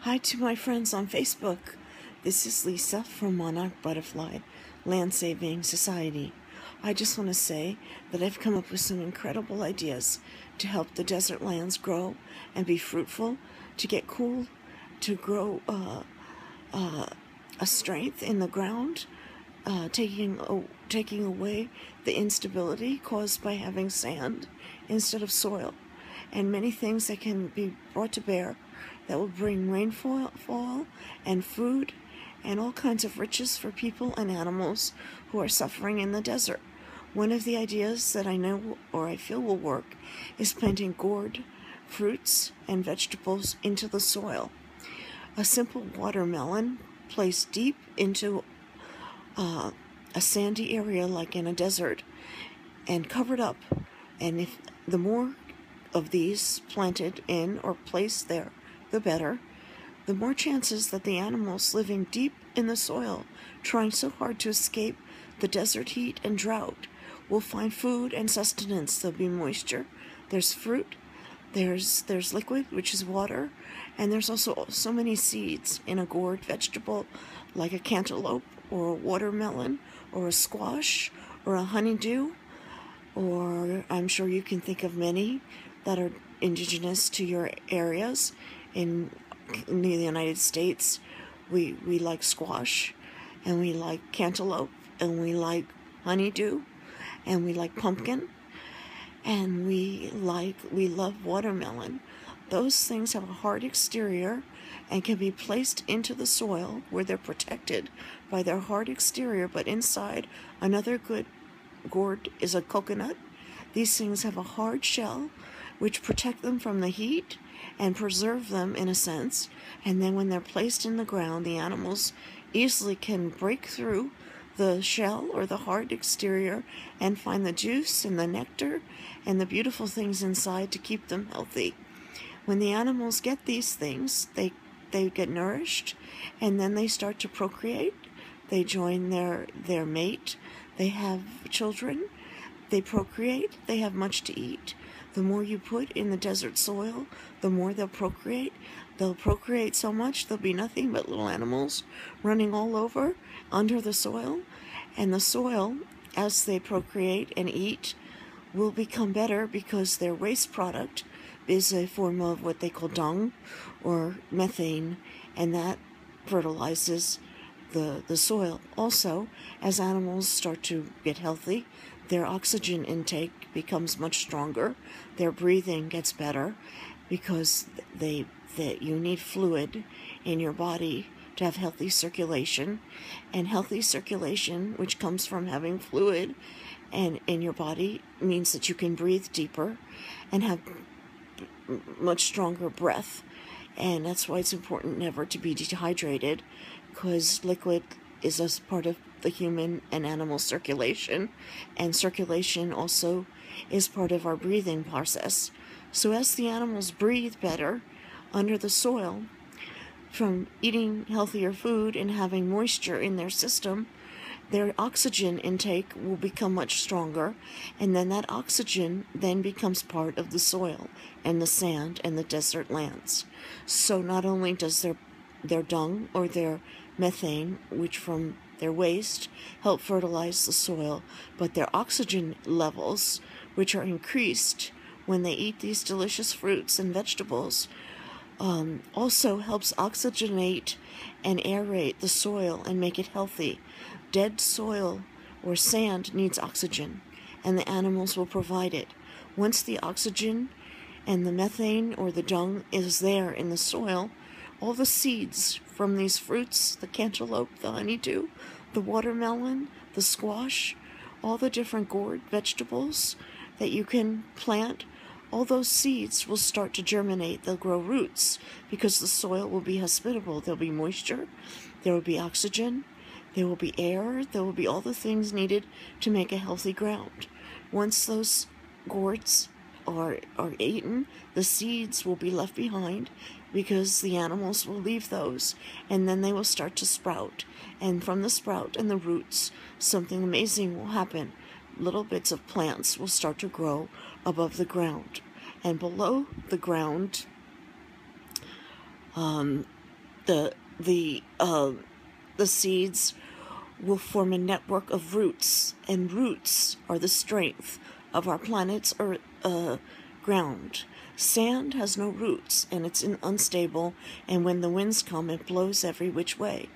Hi to my friends on Facebook. This is Lisa from Monarch Butterfly Land Saving Society. I just want to say that I've come up with some incredible ideas to help the desert lands grow and be fruitful, to get cool, to grow a strength in the ground, taking away the instability caused by having sand instead of soil, and many things that can be brought to bear that will bring rainfall and food and all kinds of riches for people and animals who are suffering in the desert. One of the ideas that I know or I feel will work is planting gourd fruits and vegetables into the soil. A simple watermelon placed deep into a sandy area like in a desert and covered up, and if the more of these planted in or placed there, the better, the more chances that the animals living deep in the soil, trying so hard to escape the desert heat and drought, will find food and sustenance. There'll be moisture, there's fruit, there's liquid, which is water, and there's also so many seeds in a gourd vegetable like a cantaloupe or a watermelon or a squash or a honeydew, or I'm sure you can think of many that are indigenous to your areas. In the United States, we like squash, and we like cantaloupe, and we like honeydew, and we like pumpkin, and we love watermelon. Those things have a hard exterior and can be placed into the soil where they're protected by their hard exterior, but inside, another good gourd is a coconut. These things have a hard shell which protect them from the heat and preserve them in a sense, and then when they're placed in the ground, the animals easily can break through the shell or the hard exterior and find the juice and the nectar and the beautiful things inside to keep them healthy. When the animals get these things, they get nourished, and then they start to procreate. They join their mate, they have children, they procreate, they have much to eat. The more you put in the desert soil, the more they'll procreate. They'll procreate so much, there'll be nothing but little animals running all over under the soil. And the soil, as they procreate and eat, will become better because their waste product is a form of what they call dung or methane, and that fertilizes the soil. Also, as animals start to get healthy, their oxygen intake becomes much stronger, their breathing gets better, because you need fluid in your body to have healthy circulation, and healthy circulation, which comes from having fluid and in your body, means that you can breathe deeper and have much stronger breath. And that's why it's important never to be dehydrated, because liquid is a part of the human and animal circulation, and circulation also is part of our breathing process. So as the animals breathe better under the soil from eating healthier food and having moisture in their system, their oxygen intake will become much stronger, and then that oxygen then becomes part of the soil and the sand and the desert lands. So not only does their dung or their methane, which from their waste, help fertilize the soil, but their oxygen levels, which are increased when they eat these delicious fruits and vegetables, also helps oxygenate and aerate the soil and make it healthy. Dead soil or sand needs oxygen, and the animals will provide it. Once the oxygen and the methane or the dung is there in the soil, all the seeds from these fruits, the cantaloupe, the honeydew, the watermelon, the squash, all the different gourd vegetables that you can plant, all those seeds will start to germinate. They'll grow roots because the soil will be hospitable. There'll be moisture, there will be oxygen, there will be air, there will be all the things needed to make a healthy ground. Once those gourds are eaten, the seeds will be left behind because the animals will leave those, and then they will start to sprout. And from the sprout and the roots, something amazing will happen. Little bits of plants will start to grow above the ground. And below the ground, the seeds will form a network of roots, and roots are the strength of our planet's ground. Sand has no roots, and it's unstable, and when the winds come, it blows every which way.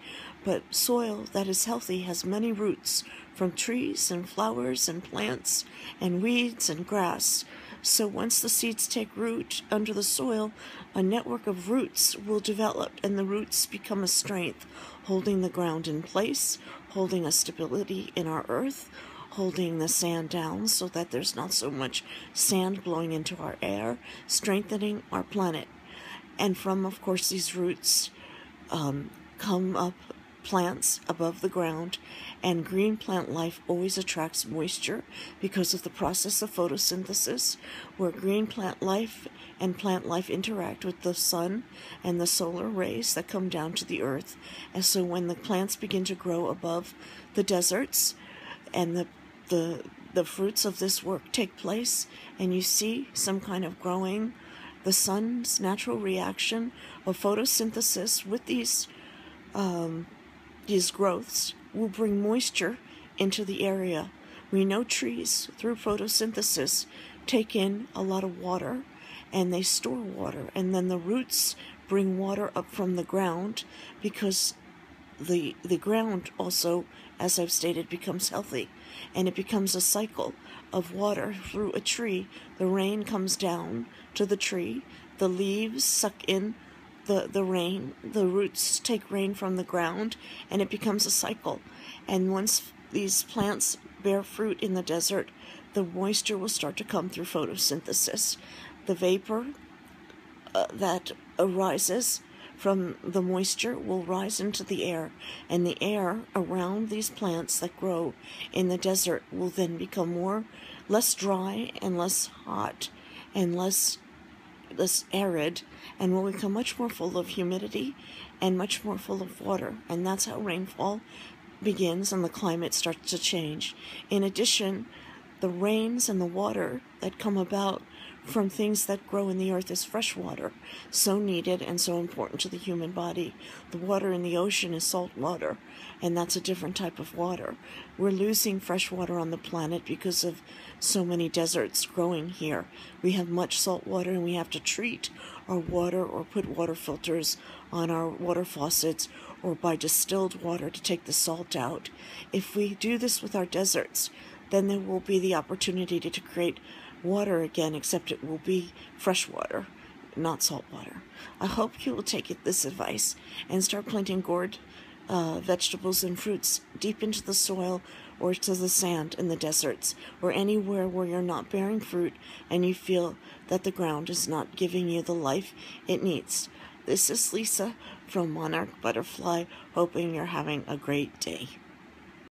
But soil that is healthy has many roots, from trees and flowers and plants and weeds and grass. So once the seeds take root under the soil, a network of roots will develop, and the roots become a strength, holding the ground in place, holding a stability in our earth, holding the sand down so that there's not so much sand blowing into our air, strengthening our planet. And from, of course, these roots come up plants above the ground, and green plant life always attracts moisture because of the process of photosynthesis, where green plant life and plant life interact with the sun and the solar rays that come down to the earth. And so when the plants begin to grow above the deserts, and the fruits of this work take place, and you see some kind of growing, the sun's natural reaction of photosynthesis with these growths will bring moisture into the area. We know trees, through photosynthesis, take in a lot of water, and they store water, and then the roots bring water up from the ground, because the ground also, as I've stated, becomes healthy, and it becomes a cycle of water through a tree. The rain comes down to the tree, the leaves suck in the rain, the roots take rain from the ground, and it becomes a cycle. And once these plants bear fruit in the desert, the moisture will start to come through photosynthesis. The vapor that arises from the moisture will rise into the air, and the air around these plants that grow in the desert will then become less dry and less hot and less arid, and will become much more full of humidity and much more full of water. And that's how rainfall begins and the climate starts to change. In addition, the rains and the water that come about from things that grow in the earth is fresh water, so needed and so important to the human body. The water in the ocean is salt water, and that's a different type of water. We're losing fresh water on the planet because of so many deserts growing here. We have much salt water, and we have to treat our water or put water filters on our water faucets or buy distilled water to take the salt out. If we do this with our deserts, then there will be the opportunity to create water again, except it will be fresh water, not salt water. I hope you will take this advice and start planting gourd vegetables and fruits deep into the soil or to the sand in the deserts, or anywhere where you're not bearing fruit and you feel that the ground is not giving you the life it needs. This is Lisa from Monarch Butterfly, hoping you're having a great day.